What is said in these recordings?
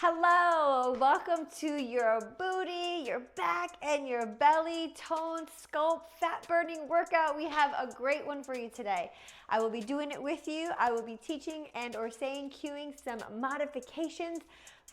Hello, welcome to your booty, your back, and your belly tone, sculpt, fat burning workout. We have a great one for you today. I will be doing it with you. I will be teaching and or saying, cueing some modifications.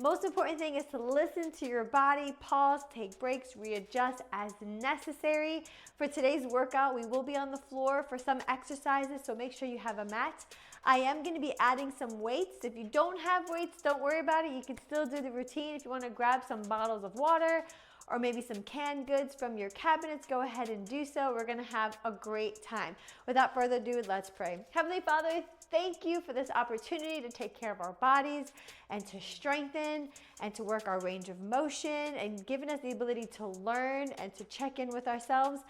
Most important thing is to listen to your body, pause, take breaks, readjust as necessary. For today's workout, we will be on the floor for some exercises, so make sure you have a mat. I am going to be adding some weights. If you don't have weights, don't worry about it. You can still do the routine. If you want to grab some bottles of water or maybe some canned goods from your cabinets, go ahead and do so. We're going to have a great time. Without further ado, let's pray. Heavenly Father, thank you for this opportunity to take care of our bodies and to strengthen and to work our range of motion and giving us the ability to learn and to check in with ourselves.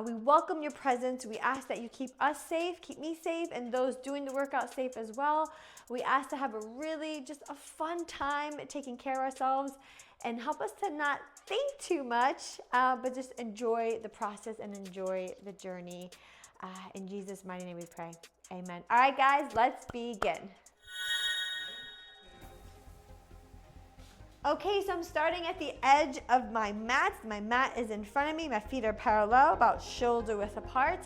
We welcome your presence. We ask that you keep us safe, keep me safe, and those doing the workout safe as well. We ask to have a really just a fun time taking care of ourselves and help us to not think too much, but just enjoy the process and enjoy the journey. In Jesus' mighty name we pray. Amen. All right, guys, let's begin. Okay, so I'm starting at the edge of my mat. My mat is in front of me. My feet are parallel, about shoulder width apart.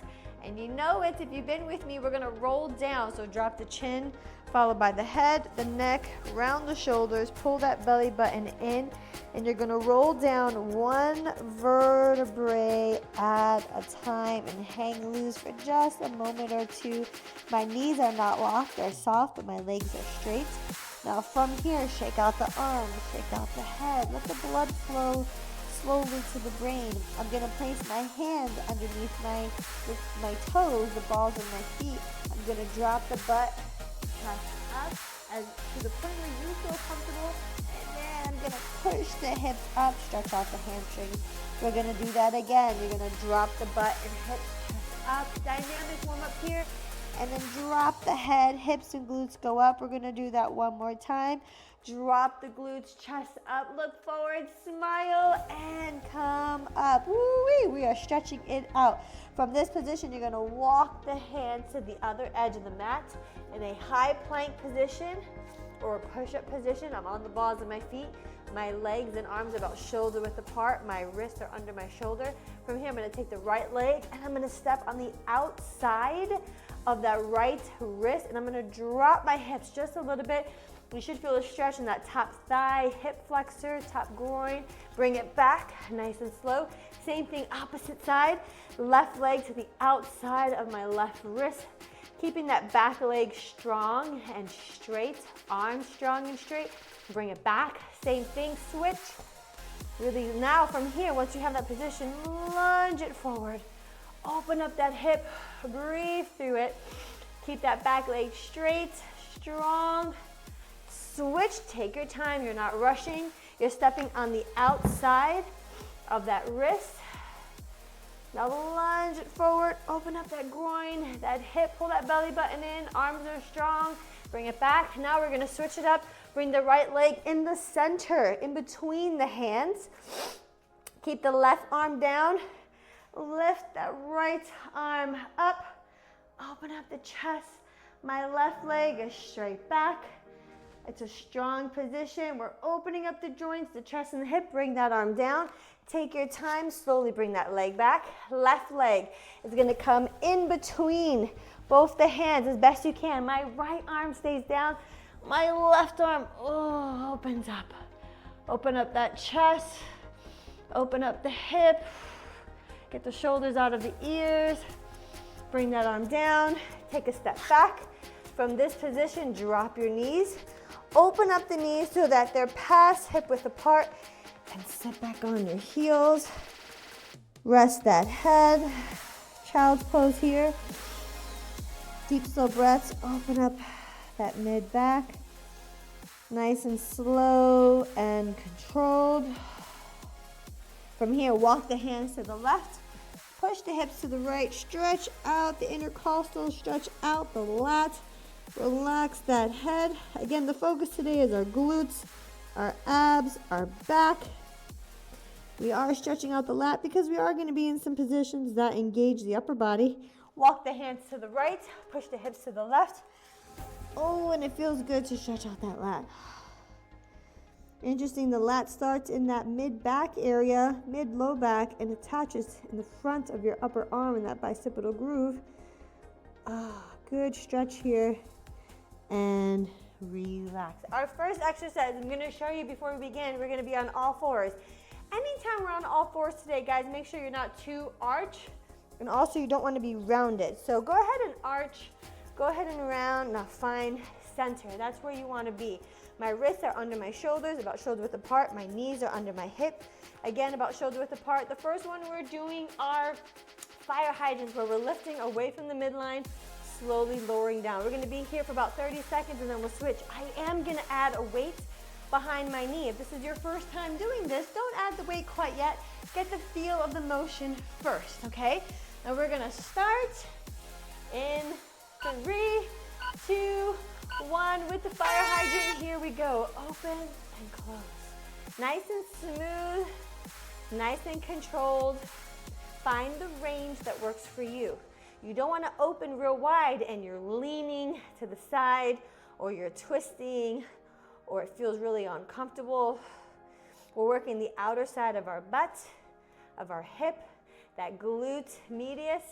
And you know it, if you've been with me, we're gonna roll down. So drop the chin, followed by the head, the neck, round the shoulders, pull that belly button in, and you're gonna roll down one vertebrae at a time and hang loose for just a moment or two. My knees are not locked, they're soft, but my legs are straight. Now from here, shake out the arms, shake out the head, let the blood flow slowly to the brain. I'm going to place my hand underneath my toes, the balls of my feet. I'm going to drop the butt, chest up as to the point where you feel comfortable. And then I'm going to push the hips up, stretch out the hamstrings. We're going to do that again. You're going to drop the butt and hips, chest up. Dynamic warm up here. And then drop the head, hips and glutes go up. We're gonna do that one more time. Drop the glutes, chest up, look forward, smile, and come up. Woo-wee. We are stretching it out. From this position, you're gonna walk the hands to the other edge of the mat in a high plank position or a push-up position. I'm on the balls of my feet. My legs and arms are about shoulder width apart. My wrists are under my shoulder. From here, I'm gonna take the right leg and I'm gonna step on the outside of that right wrist, and I'm gonna drop my hips just a little bit. You should feel a stretch in that top thigh, hip flexor, top groin. Bring it back, nice and slow. Same thing, opposite side. Left leg to the outside of my left wrist. Keeping that back leg strong and straight, arms strong and straight. Bring it back, same thing, switch. Really now from here, once you have that position, lunge it forward. Open up that hip, breathe through it. Keep that back leg straight, strong. Switch, take your time, you're not rushing. You're stepping on the outside of that wrist. Now lunge it forward, open up that groin, that hip, pull that belly button in, arms are strong. Bring it back. Now we're gonna switch it up. Bring the right leg in the center, in between the hands. Keep the left arm down. Lift that right arm up, open up the chest. My left leg is straight back. It's a strong position. We're opening up the joints, the chest and the hip. Bring that arm down. Take your time, slowly bring that leg back. Left leg is gonna come in between both the hands as best you can. My right arm stays down. My left arm, opens up. Open up that chest, open up the hip. Get the shoulders out of the ears. Bring that arm down. Take a step back. From this position, drop your knees. Open up the knees so that they're past hip width apart. And sit back on your heels. Rest that head. Child's pose here. Deep, slow breaths. Open up that mid back. Nice and slow and controlled. From here, walk the hands to the left, push the hips to the right, stretch out the intercostal, stretch out the lats, relax that head. Again, the focus today is our glutes, our abs, our back. We are stretching out the lat because we are going to be in some positions that engage the upper body. Walk the hands to the right, push the hips to the left. Oh, and it feels good to stretch out that lat. Interesting, the lat starts in that mid-back area, mid-low back, and attaches in the front of your upper arm in that bicipital groove. Good stretch here, and relax. Our first exercise I'm going to show you before we begin, we're going to be on all fours. Anytime we're on all fours today, guys, make sure you're not too arch, and also you don't want to be rounded. So go ahead and arch, go ahead and round. Now find center. That's where you want to be. My wrists are under my shoulders, about shoulder width apart. My knees are under my hip, again, about shoulder width apart. The first one we're doing are fire hydrants, where we're lifting away from the midline, slowly lowering down. We're going to be here for about 30 seconds, and then we'll switch. I am going to add a weight behind my knee. If this is your first time doing this, don't add the weight quite yet. Get the feel of the motion first, okay? Now we're going to start in 3, 2, 1 with the fire hydrant. Here we go. Open and close. Nice and smooth, nice and controlled. Find the range that works for you. You don't want to open real wide and you're leaning to the side, or you're twisting, or it feels really uncomfortable. We're working the outer side of our butt, of our hip, that glute medius,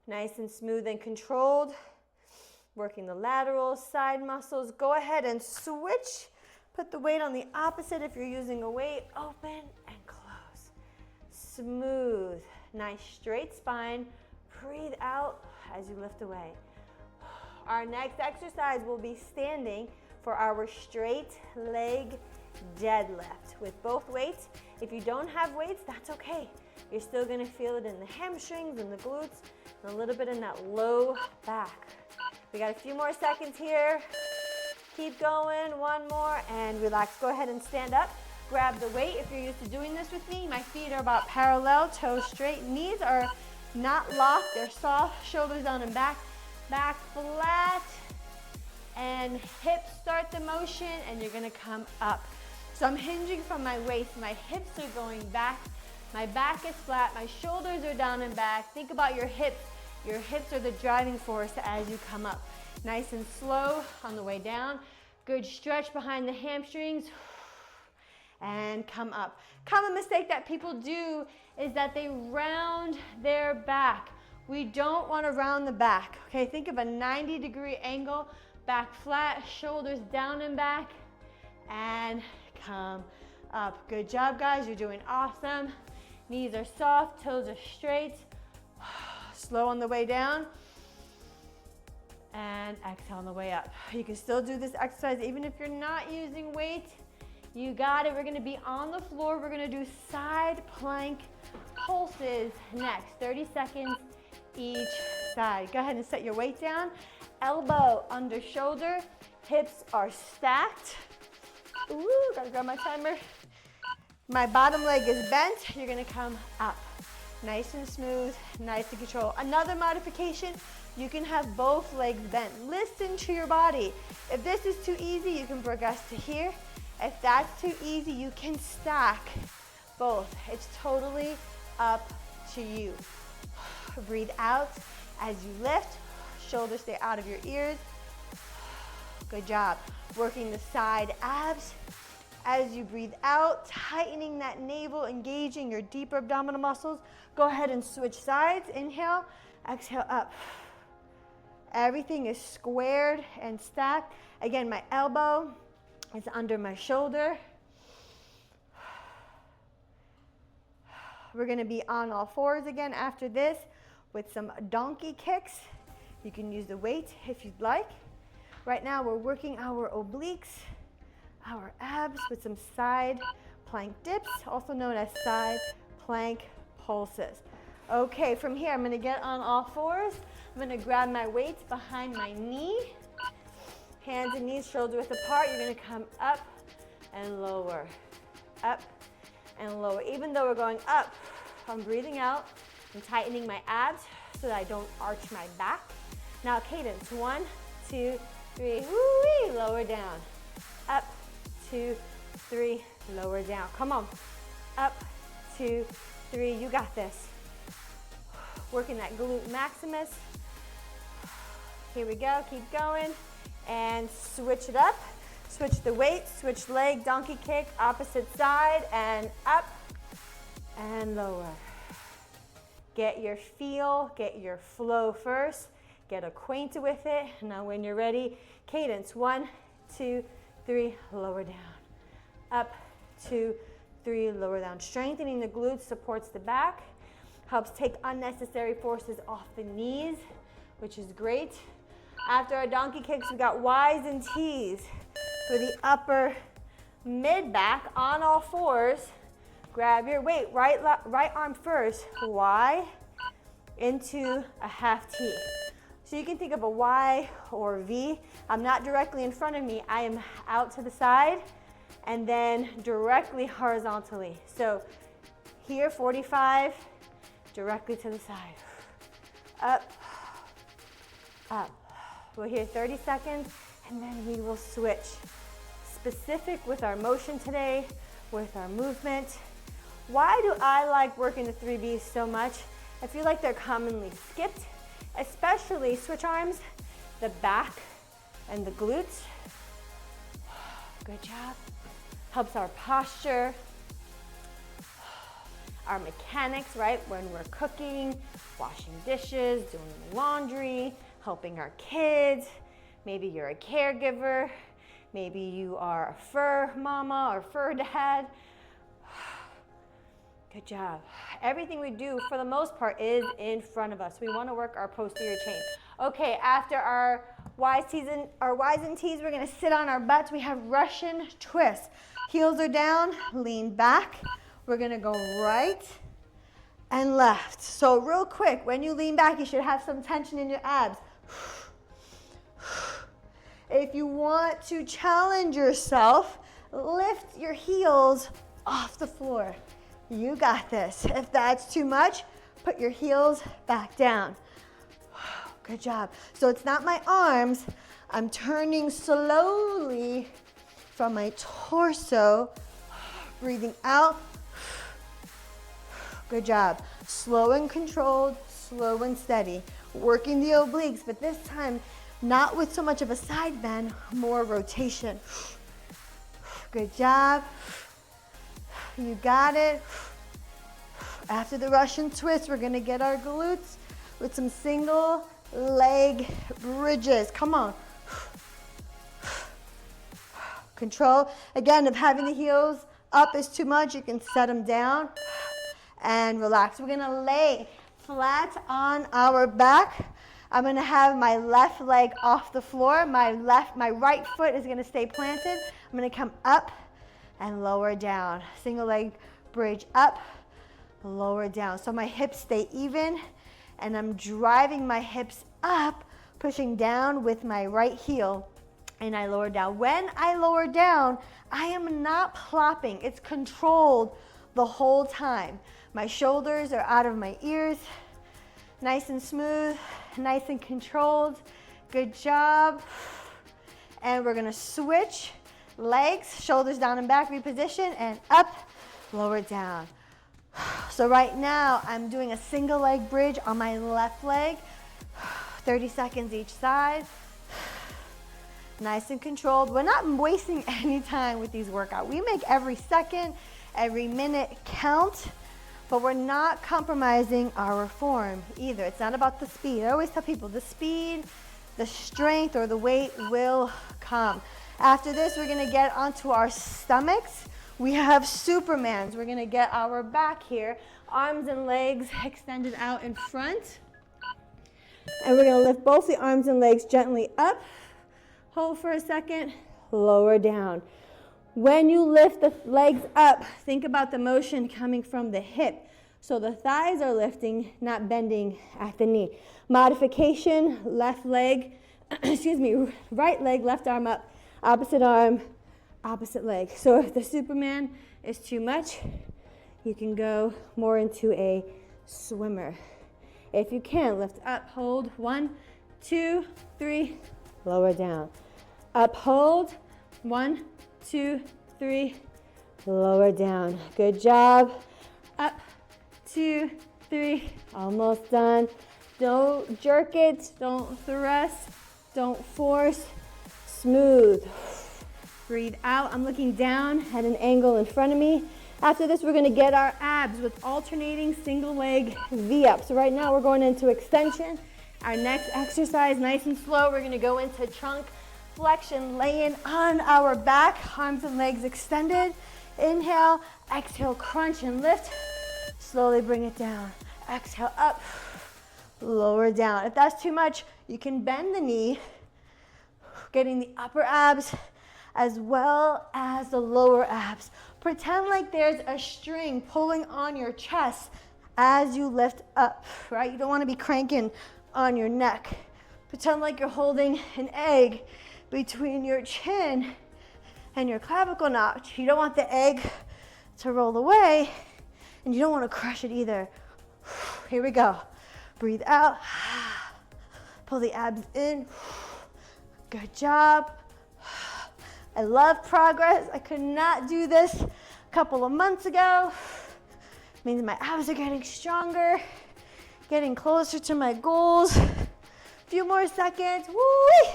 nice and smooth and controlled. Working the lateral side muscles. Go ahead and switch. Put the weight on the opposite if you're using a weight. Open and close. Smooth, nice straight spine. Breathe out as you lift away. Our next exercise will be standing for our straight leg deadlift with both weights. If you don't have weights, that's okay. You're still gonna feel it in the hamstrings and the glutes, and a little bit in that low back. We got a few more seconds here. Keep going, one more, and relax. Go ahead and stand up. Grab the weight if you're used to doing this with me. My feet are about parallel, toes straight. Knees are not locked, they're soft. Shoulders down and back. Back flat, and hips start the motion, and you're gonna come up. So I'm hinging from my waist. My hips are going back. My back is flat. My shoulders are down and back. Think about your hips. Your hips are the driving force as you come up. Nice and slow on the way down. Good stretch behind the hamstrings. And come up. Common mistake that people do is that they round their back. We don't want to round the back. Okay, think of a 90-degree angle. Back flat, shoulders down and back. And come up. Good job, guys. You're doing awesome. Knees are soft, toes are straight. Slow on the way down, and exhale on the way up. You can still do this exercise even if you're not using weight. You got it. We're gonna be on the floor. We're gonna do side plank pulses next. 30 seconds each side. Go ahead and set your weight down. Elbow under shoulder. Hips are stacked. Ooh, gotta grab my timer. My bottom leg is bent. You're gonna come up. Nice and smooth, nice and controlled. Another modification, you can have both legs bent. Listen to your body. If this is too easy, you can progress to here. If that's too easy, you can stack both. It's totally up to you. Breathe out as you lift. Shoulders stay out of your ears. Good job. Working the side abs. As you breathe out, tightening that navel, engaging your deeper abdominal muscles. Go ahead and switch sides. Inhale, exhale up. Everything is squared and stacked. Again, my elbow is under my shoulder. We're gonna be on all fours again after this with some donkey kicks. You can use the weight if you'd like. Right now, we're working our obliques, our abs with some side plank dips, also known as side plank pulses. Okay, from here, I'm gonna get on all fours. I'm gonna grab my weights behind my knee. Hands and knees shoulder width apart. You're gonna come up and lower, up and lower. Even though we're going up, I'm breathing out. I'm tightening my abs so that I don't arch my back. Now cadence, 1, 2, 3, woo-wee, lower down. Up, 2, 3, lower down. Come on. Up, 2, 3, you got this. Working that glute maximus. Here we go, keep going. And switch it up. Switch the weight, switch leg, donkey kick, opposite side, and up and lower. Get your feel, get your flow first, get acquainted with it. Now when you're ready, cadence, 1, 2, 3, lower down. Up, 2, 3, lower down. Strengthening the glutes supports the back, helps take unnecessary forces off the knees, which is great. After our donkey kicks, we got Ys and Ts. For the upper mid back, on all fours, grab your weight, right arm first, Y into a half T. So you can think of a Y or V. I'm not directly in front of me, I am out to the side and then directly horizontally. So here, 45, directly to the side. Up, up. We'll here 30 seconds and then we will switch. Specific with our motion today, with our movement. Why do I like working the 3Bs so much? I feel like they're commonly skipped, especially switch arms, the back and the glutes. Good job. Helps our posture, our mechanics, right? When we're cooking, washing dishes, doing laundry, helping our kids. Maybe you're a caregiver. Maybe you are a fur mama or fur dad. Good job. Everything we do, for the most part, is in front of us. We want to work our posterior chain. Okay, after our Ys and Ts, we're going to sit on our butts. We have Russian twist. Heels are down, lean back. We're going to go right and left. So real quick, when you lean back, you should have some tension in your abs. If you want to challenge yourself, lift your heels off the floor. You got this. If that's too much, put your heels back down. Good job. So it's not my arms. I'm turning slowly from my torso, breathing out. Good job. Slow and controlled, slow and steady. Working the obliques, but this time, not with so much of a side bend, more rotation. Good job. You got it. After the Russian twist, we're gonna get our glutes with some single leg bridges. Come on. Control. Again, if having the heels up is too much, you can set them down and relax. We're gonna lay flat on our back. I'm gonna have my left leg off the floor. My right foot is gonna stay planted. I'm gonna come up and lower down. Single leg bridge up, lower down. So my hips stay even and I'm driving my hips up, pushing down with my right heel and I lower down. When I lower down, I am not plopping. It's controlled the whole time. My shoulders are out of my ears. Nice and smooth, nice and controlled. Good job. And we're gonna switch legs, shoulders down and back, reposition, and up, lower down. So right now, I'm doing a single leg bridge on my left leg, 30 seconds each side. Nice and controlled. We're not wasting any time with these workouts. We make every second, every minute count. But we're not compromising our form either. It's not about the speed. I always tell people the speed, the strength, or the weight will come. After this, we're gonna get onto our stomachs. We have Supermans. We're gonna get our back here, arms and legs extended out in front. And we're gonna lift both the arms and legs gently up. Hold for a second, lower down. When you lift the legs up, think about the motion coming from the hip. So the thighs are lifting, not bending at the knee. Modification, left leg, right leg, left arm up, opposite arm, opposite leg. So if the Superman is too much, you can go more into a swimmer. If you can, lift up, hold, 1, 2, 3, lower down. Up, hold, 1, 2, 3, lower down. Good job. Up, 2, 3, almost done. Don't jerk it, don't thrust, don't force. Smooth. Breathe out. I'm looking down at an angle in front of me. After this, we're gonna get our abs with alternating single leg V-ups. So right now we're going into extension. Our next exercise, nice and slow, we're gonna go into trunk flexion, laying on our back, arms and legs extended. Inhale, exhale, crunch and lift. Slowly bring it down. Exhale, up, lower down. If that's too much, you can bend the knee, getting the upper abs as well as the lower abs. Pretend like there's a string pulling on your chest as you lift up, right? You don't want to be cranking on your neck. Pretend like you're holding an egg between your chin and your clavicle notch. You don't want the egg to roll away, and you don't want to crush it either. Here we go. Breathe out. Pull the abs in. Good job. I love progress. I could not do this a couple of months ago. It means my abs are getting stronger, getting closer to my goals. A few more seconds. Woo!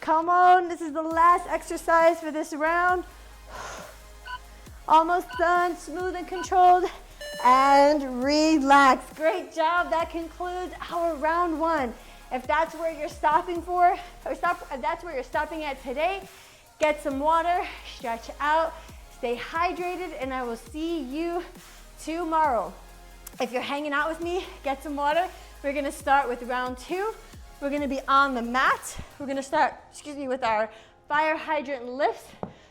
Come on, this is the last exercise for this round. Almost done, smooth and controlled, and relax. Great job, that concludes our round one. If that's where you're stopping for, if that's where you're stopping at today, get some water, stretch out, stay hydrated, and I will see you tomorrow. If you're hanging out with me, get some water. We're gonna start with round two. We're gonna be on the mat. We're gonna start, with our fire hydrant lifts.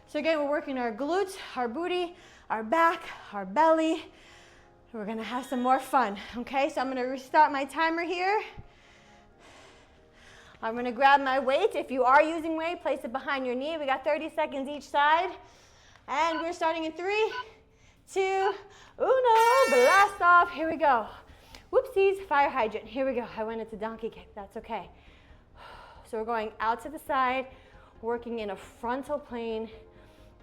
So again, we're working our glutes, our booty, our back, our belly. We're gonna have some more fun, okay? So I'm gonna restart my timer here. I'm gonna grab my weight. If you are using weight, place it behind your knee. We got 30 seconds each side. And we're starting in 3, 2, 1, blast off. Here we go. Whoopsies, fire hydrant. Here we go. I went into donkey kick. That's okay. So we're going out to the side, working in a frontal plane,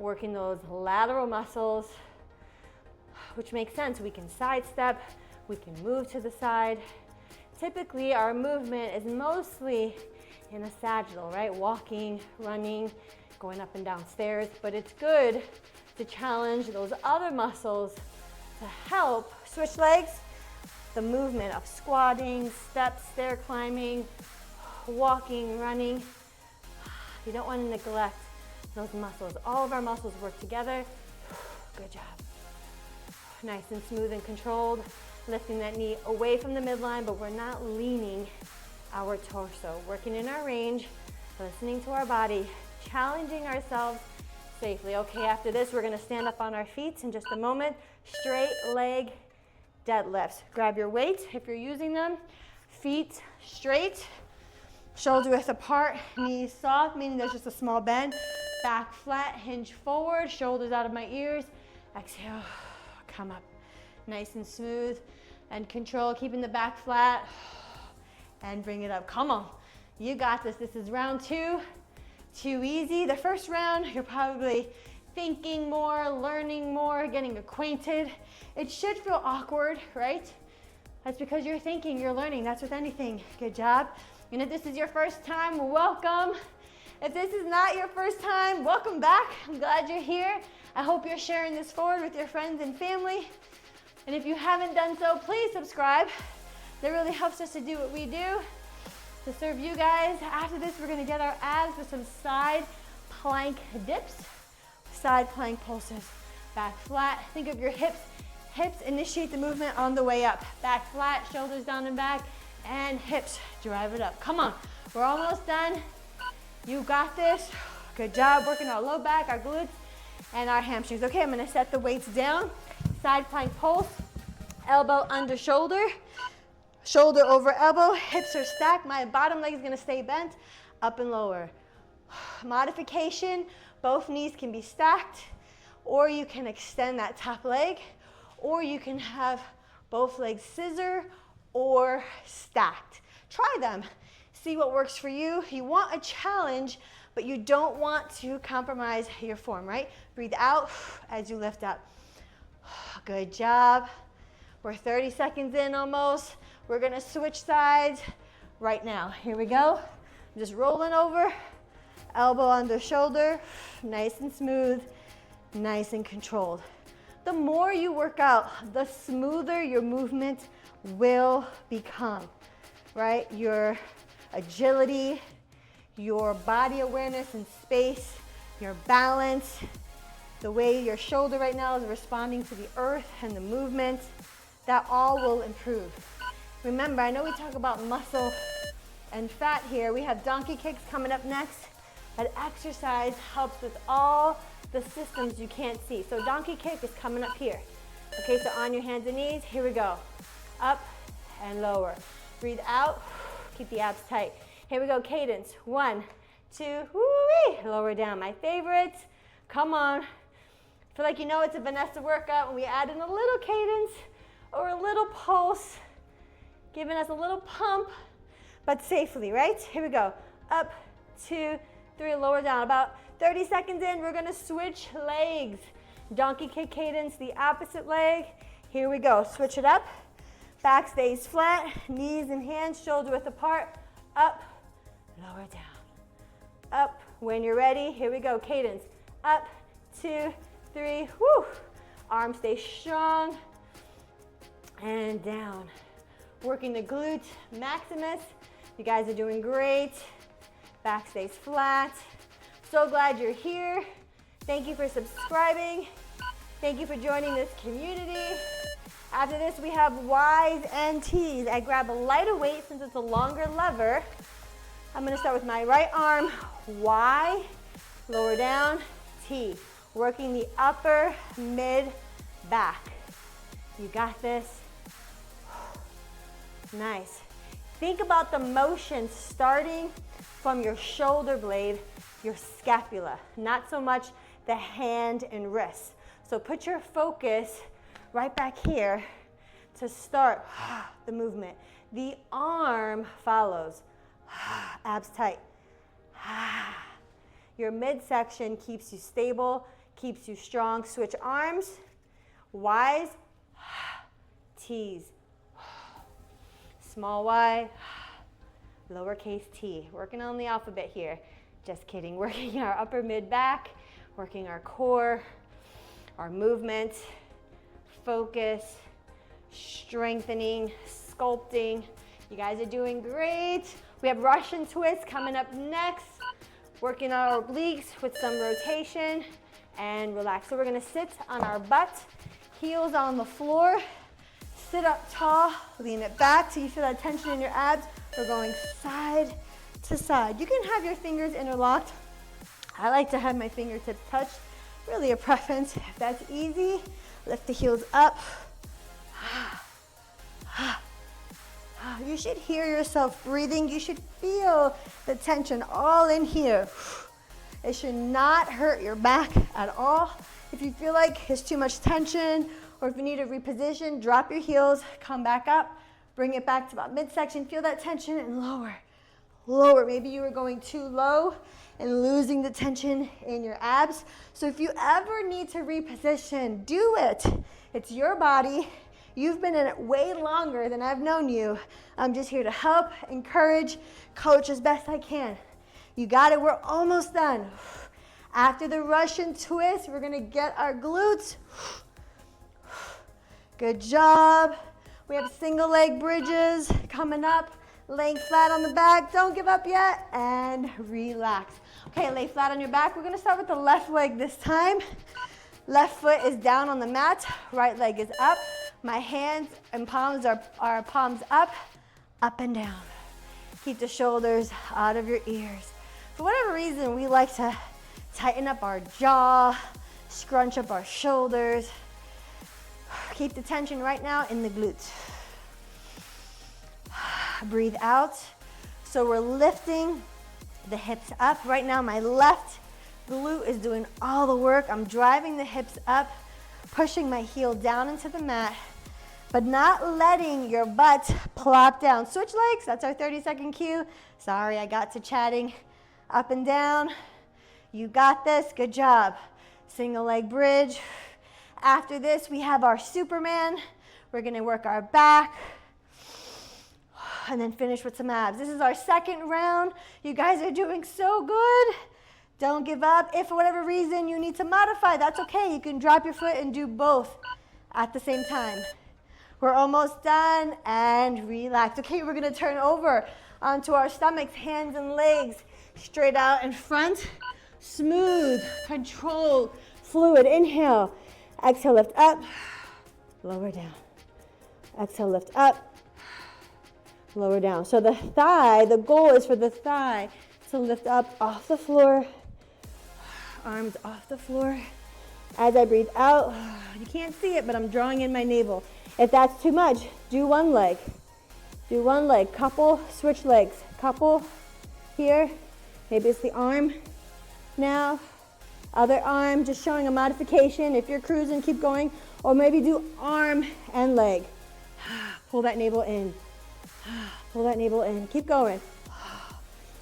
working those lateral muscles, which makes sense. We can sidestep, we can move to the side. Typically, our movement is mostly in a sagittal, right? Walking, running, going up and down stairs, but it's good to challenge those other muscles to help switch legs, the movement of squatting, steps, stair climbing, walking, running. You don't want to neglect those muscles. All of our muscles work together. Good job. Nice and smooth and controlled. Lifting that knee away from the midline, but we're not leaning our torso. Working in our range, listening to our body, challenging ourselves safely. Okay, after this, we're gonna stand up on our feet in just a moment. Straight leg deadlifts. Grab your weights if you're using them. Feet straight, shoulder width apart, knees soft, meaning there's just a small bend. Back flat, hinge forward, shoulders out of my ears. Exhale, come up. Nice and smooth and control, keeping the back flat and bring it up. Come on, you got this. This is round two. Too easy. The first round, you're probably thinking more, learning more, getting acquainted. It should feel awkward, right? That's because you're thinking, you're learning. That's with anything. Good job. And if this is your first time, welcome. If this is not your first time, welcome back. I'm glad you're here. I hope you're sharing this forward with your friends and family. And if you haven't done so, please subscribe. That really helps us to do what we do, to serve you guys. After this, we're gonna get our abs with some side plank dips, side plank pulses. Back flat, think of your hips. Hips initiate the movement on the way up. Back flat, shoulders down and back, and hips, drive it up. Come on, we're almost done. You got this. Good job, working our low back, our glutes, and our hamstrings. Okay, I'm gonna set the weights down. Side plank pulse, elbow under shoulder, shoulder over elbow, hips are stacked. My bottom leg is gonna stay bent, up and lower. Modification, both knees can be stacked, or you can extend that top leg, or you can have both legs scissor or stacked. Try them, see what works for you. You want a challenge, but you don't want to compromise your form, right? Breathe out as you lift up. Good job. We're 30 seconds in almost. We're gonna switch sides right now. Here we go. I'm just rolling over Elbow under shoulder, nice and smooth, nice and controlled. The more you work out, the smoother your movement will become, right? Your agility, your body awareness in space, your balance, the way your shoulder right now is responding to the earth and the movement, that all will improve. Remember, I know we talk about muscle and fat here. We have donkey kicks coming up next. That exercise helps with all the systems you can't see. So donkey kick is coming up here. Okay, so on your hands and knees, here we go. Up and lower. Breathe out, keep the abs tight. Here we go, cadence. 1, 2, woo-wee. Lower down, my favorite. Come on. Feel like you know it's a Vanessa workout when we add in a little cadence or a little pulse, giving us a little pump, but safely, right? Here we go. Up, 2, 3, lower down. About 30 seconds in, we're gonna switch legs. Donkey kick cadence, the opposite leg. Here we go, switch it up. Back stays flat, knees and hands shoulder width apart. Up, lower down. Up, when you're ready, here we go, cadence. Up, 2, 3, whoo. Arms stay strong. And down. Working the glute maximus. You guys are doing great. Back stays flat. So glad you're here. Thank you for subscribing. Thank you for joining this community. After this, we have Ys and Ts. I grab a lighter weight since it's a longer lever. I'm gonna start with my right arm, Y, lower down, T. Working the upper, mid, back. You got this. Nice. Think about the motion starting from your shoulder blade, your scapula, not so much the hand and wrist. So put your focus right back here to start the movement. The arm follows. Abs tight. Your midsection keeps you stable, keeps you strong. Switch arms. Ys, Ts. Small y, lowercase t. Working on the alphabet here. Just kidding. Working our upper mid back, working our core, our movement, focus, strengthening, sculpting. You guys are doing great. We have Russian twist coming up next. Working our obliques with some rotation and relax. So we're gonna sit on our butt, heels on the floor. Sit up tall, lean it back till you feel that tension in your abs. We're going side to side. You can have your fingers interlocked. I like to have my fingertips touched. Really a preference. If that's easy, lift the heels up. You should hear yourself breathing. You should feel the tension all in here. It should not hurt your back at all. If you feel like there's too much tension, or if you need to reposition, drop your heels, come back up, bring it back to about midsection, feel that tension and lower, lower. Maybe you were going too low and losing the tension in your abs. So if you ever need to reposition, do it. It's your body. You've been in it way longer than I've known you. I'm just here to help, encourage, coach as best I can. You got it, we're almost done. After the Russian twist, we're gonna get our glutes. Good job. We have single leg bridges coming up. Laying flat on the back. Don't give up yet. And relax. Okay, lay flat on your back. We're going to start with the left leg this time. Left foot is down on the mat. Right leg is up. My hands and palms are palms up and down. Keep the shoulders out of your ears. For whatever reason, we like to tighten up our jaw, scrunch up our shoulders. Keep the tension right now in the glutes. Breathe out. So we're lifting the hips up. Right now my left glute is doing all the work. I'm driving the hips up, pushing my heel down into the mat, but not letting your butt plop down. Switch legs, that's our 30-second cue. Sorry, I got to chatting. Up and down. You got this, good job. Single leg bridge. After this, we have our Superman. We're gonna work our back and then finish with some abs. This is our second round. You guys are doing so good. Don't give up. If for whatever reason you need to modify, that's okay. You can drop your foot and do both at the same time. We're almost done, and relax. Okay, we're gonna turn over onto our stomachs, hands and legs, straight out in front. Smooth, controlled, fluid. Inhale, exhale, lift up, lower down. Exhale, lift up, lower down. So the thigh, the goal is for the thigh to lift up off the floor, arms off the floor. As I breathe out, you can't see it, but I'm drawing in my navel. If that's too much, do one leg. Do one leg, couple, switch legs. Couple here, maybe it's the arm now. Other arm, just showing a modification. If you're cruising, keep going. Or maybe do arm and leg. Pull that navel in. Pull that navel in. Keep going.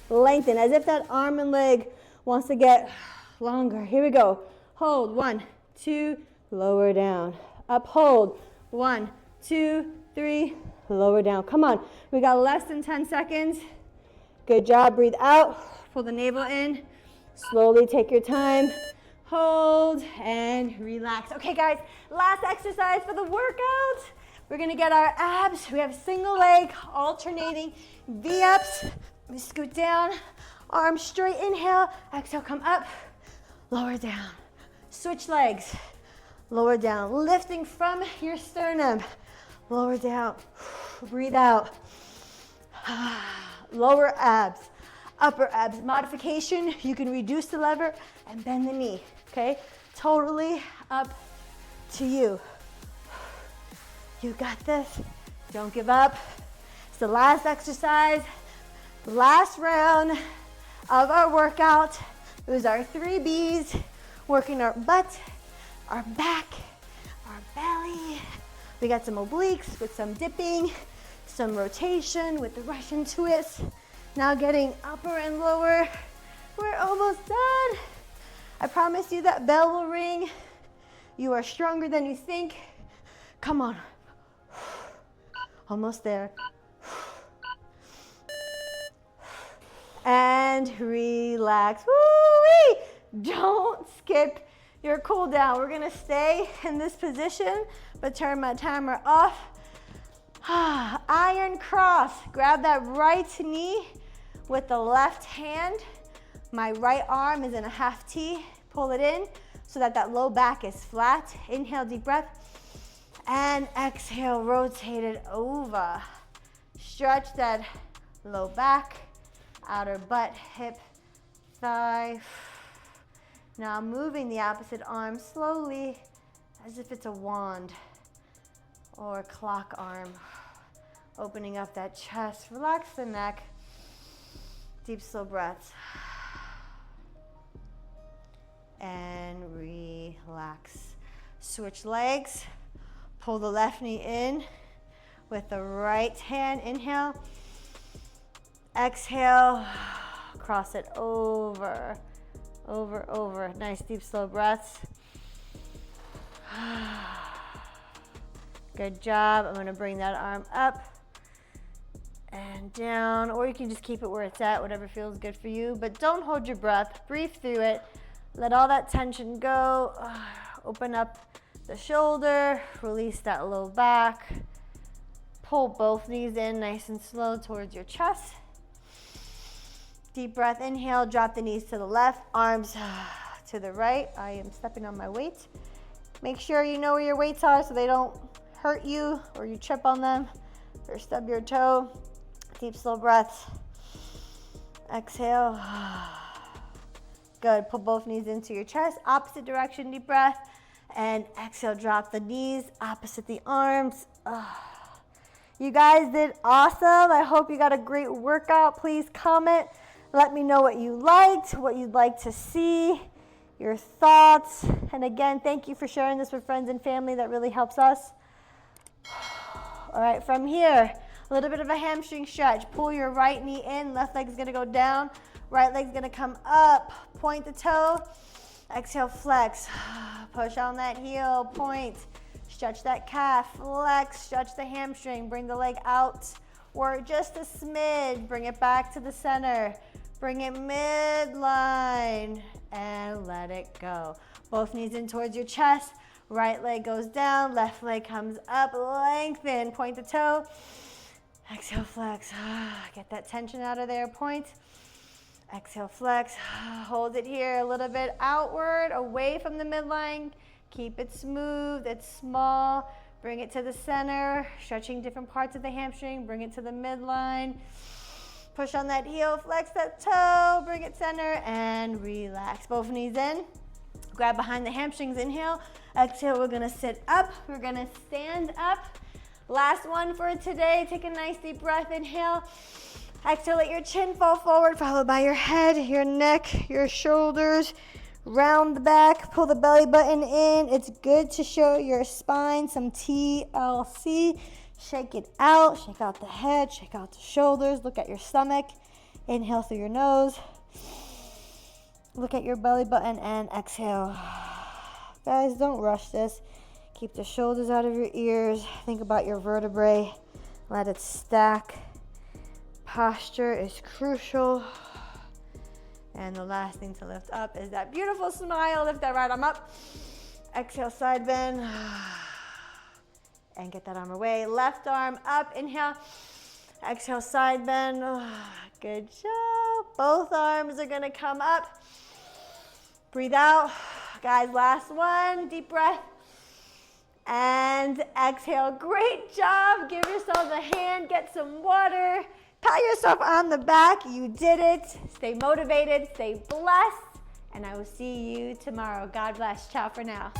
Lengthen, as if that arm and leg wants to get longer. Here we go. Hold, 1, 2, lower down. Up, hold, 1, 2, 3, lower down. Come on, we got less than 10 seconds. Good job, breathe out, pull the navel in. Slowly take your time. Hold and relax. Okay guys, last exercise for the workout. We're gonna get our abs. We have single leg, alternating V-ups. We scoot down, arms straight, inhale, exhale, come up, lower down. Switch legs, lower down, lifting from your sternum, lower down, breathe out. Lower abs, upper abs. Modification, you can reduce the lever and bend the knee, okay? Totally up to you. You got this, don't give up. It's the last exercise, last round of our workout. It was our 3 Bs. Working our butt, our back, our belly. We got some obliques with some dipping, some rotation with the Russian twist. Now getting upper and lower. We're almost done. I promise you that bell will ring. You are stronger than you think. Come on. Almost there. And relax. Woo-wee! Don't skip your cool down. We're gonna stay in this position, but turn my timer off. Iron cross. Grab that right knee with the left hand. My right arm is in a half T. Pull it in so that that low back is flat. Inhale, deep breath. And exhale, rotate it over. Stretch that low back, outer butt, hip, thigh. Now moving the opposite arm slowly as if it's a wand or a clock arm. Opening up that chest, relax the neck. Deep, slow breaths. And relax. Switch legs. Pull the left knee in with the right hand. Inhale. Exhale. Cross it over. Over, over. Nice deep, slow breaths. Good job. I'm gonna bring that arm up and down, or you can just keep it where it's at, whatever feels good for you, but don't hold your breath. Breathe through it. Let all that tension go. Open up the shoulder, release that low back. Pull both knees in nice and slow towards your chest. Deep breath, inhale, drop the knees to the left, arms to the right. I am stepping on my weight. Make sure you know where your weights are so they don't hurt you or you trip on them or stub your toe. Deep, slow breaths. Exhale. Good, pull both knees into your chest, opposite direction, deep breath. And exhale, drop the knees, opposite the arms. You guys did awesome. I hope you got a great workout. Please comment. Let me know what you liked, what you'd like to see, your thoughts. And again, thank you for sharing this with friends and family. That really helps us. All right, from here, a little bit of a hamstring stretch. Pull your right knee in, left leg is gonna go down, right leg's gonna come up. Point the toe, exhale, flex. Push on that heel, point. Stretch that calf, flex, stretch the hamstring, bring the leg out, or just a smidge, bring it back to the center. Bring it midline and let it go. Both knees in towards your chest. Right leg goes down, left leg comes up, lengthen, point the toe. Exhale, flex. Get that tension out of there, point. Exhale, flex. Hold it here a little bit outward, away from the midline. Keep it smooth, it's small. Bring it to the center, stretching different parts of the hamstring. Bring it to the midline. Push on that heel, flex that toe, bring it center, and relax. Both knees in. Grab behind the hamstrings, inhale. Exhale, we're gonna sit up. We're gonna stand up. Last one for today. Take a nice deep breath, inhale. Exhale, let your chin fall forward, followed by your head, your neck, your shoulders. Round the back, pull the belly button in. It's good to show your spine some TLC. Shake it out, shake out the head, shake out the shoulders. Look at your stomach. Inhale through your nose. Look at your belly button and exhale. Guys, don't rush this. Keep the shoulders out of your ears. Think about your vertebrae. Let it stack. Posture is crucial. And the last thing to lift up is that beautiful smile. Lift that right arm up. Exhale, side bend. And get that arm away. Left arm up, inhale. Exhale, side bend. Good job. Both arms are gonna come up. Breathe out. Guys, last one. Deep breath. And exhale. Great job. Give yourself a hand. Get some water. Pat yourself on the back. You did it. Stay motivated. Stay blessed. And I will see you tomorrow. God bless. Ciao for now.